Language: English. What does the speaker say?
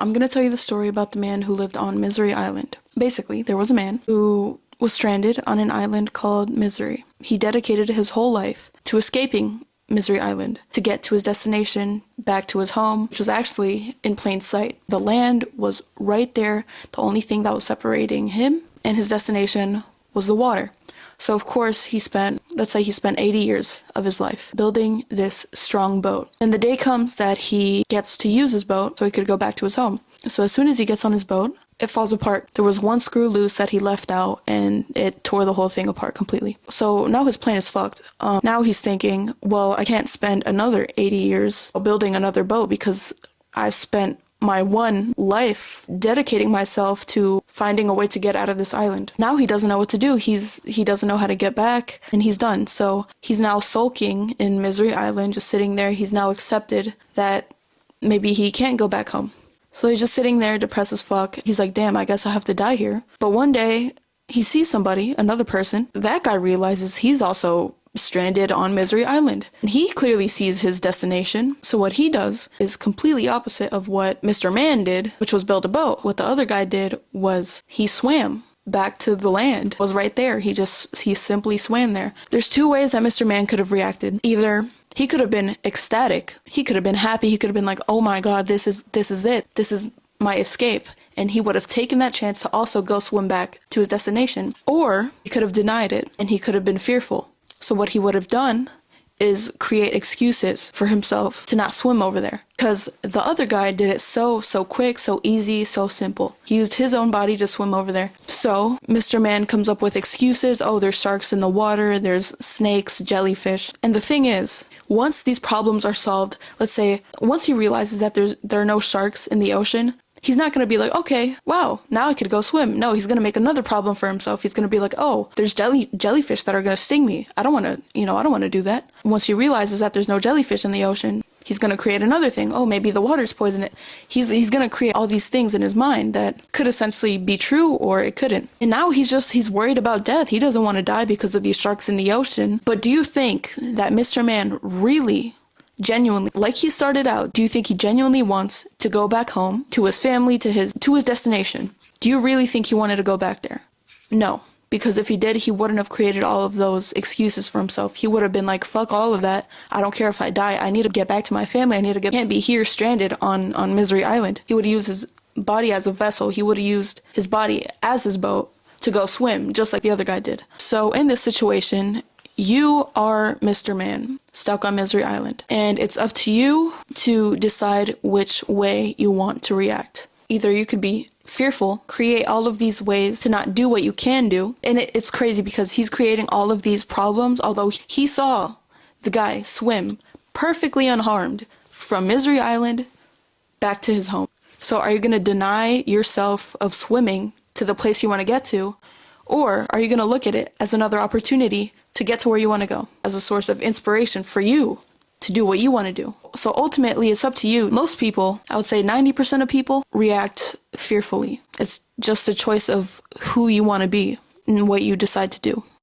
I'm gonna tell you the story about the man who lived on Misery Island. Basically, there was a man who was stranded on an island called Misery. He dedicated his whole life to escaping Misery Island to get to his destination, back to his home, which was actually in plain sight. The land was right there. The only thing that was separating him and his destination was the water. So of course let's say he spent 80 years of his life building this strong boat. And the day comes that he gets to use his boat so he could go back to his home. So as soon as he gets on his boat, it falls apart. There was one screw loose that he left out and it tore the whole thing apart completely. So now his plan is fucked. Now he's thinking, well, I can't spend another 80 years building another boat because I've spent my one life dedicating myself to finding a way to get out of this island. Now he doesn't know what to do. He doesn't know how to get back and he's done. So he's now sulking in Misery Island, just sitting there. He's now accepted that maybe he can't go back home. So he's just sitting there depressed as fuck. He's like, damn, I guess I have to die here. But one day he sees somebody, another person. That guy realizes he's also stranded on Misery Island. And he clearly sees his destination. So what he does is completely opposite of what Mr. Man did, which was build a boat. What the other guy did was he swam back to the land. It was right there. He simply swam there. There's two ways that Mr. Man could have reacted. Either he could have been ecstatic. He could have been happy. He could have been like, oh my God, this is it. This is my escape. And he would have taken that chance to also go swim back to his destination. Or he could have denied it and he could have been fearful. So what he would have done is create excuses for himself to not swim over there. Because the other guy did it so quick, so easy, so simple. He used his own body to swim over there. So Mr. Man comes up with excuses. Oh, there's sharks in the water, there's snakes, jellyfish. And the thing is, once these problems are solved, let's say once he realizes that there are no sharks in the ocean, he's not going to be like, okay, wow, now I could go swim. No, he's going to make another problem for himself. He's going to be like, oh, there's jellyfish that are going to sting me. I don't want to do that. Once he realizes that there's no jellyfish in the ocean, he's going to create another thing. Oh, maybe the water's poisoned. He's going to create all these things in his mind that could essentially be true or it couldn't. And now he's worried about death. He doesn't want to die because of these sharks in the ocean. But do you think that Mr. Man really genuinely, like he started out, do you think he genuinely wants to go back home to his family, to his destination? Do you really think he wanted to go back there? No, because if he did, he wouldn't have created all of those excuses for himself. He would have been like, fuck all of that. I don't care if I die. I need to get back to my family. Can't be here stranded on Misery Island. He would have used his body as a vessel. He would have used his body as his boat to go swim, just like the other guy did. So in this situation, you are Mr. Man, stuck on Misery Island, and it's up to you to decide which way you want to react. Either you could be fearful, create all of these ways to not do what you can do, and it's crazy because he's creating all of these problems, although he saw the guy swim perfectly unharmed from Misery Island back to his home. So are you going to deny yourself of swimming to the place you want to get to, or are you going to look at it as another opportunity to get to where you want to go, as a source of inspiration for you to do what you want to do? So ultimately, it's up to you. Most people, I would say 90% of people, react fearfully. It's just a choice of who you want to be and what you decide to do.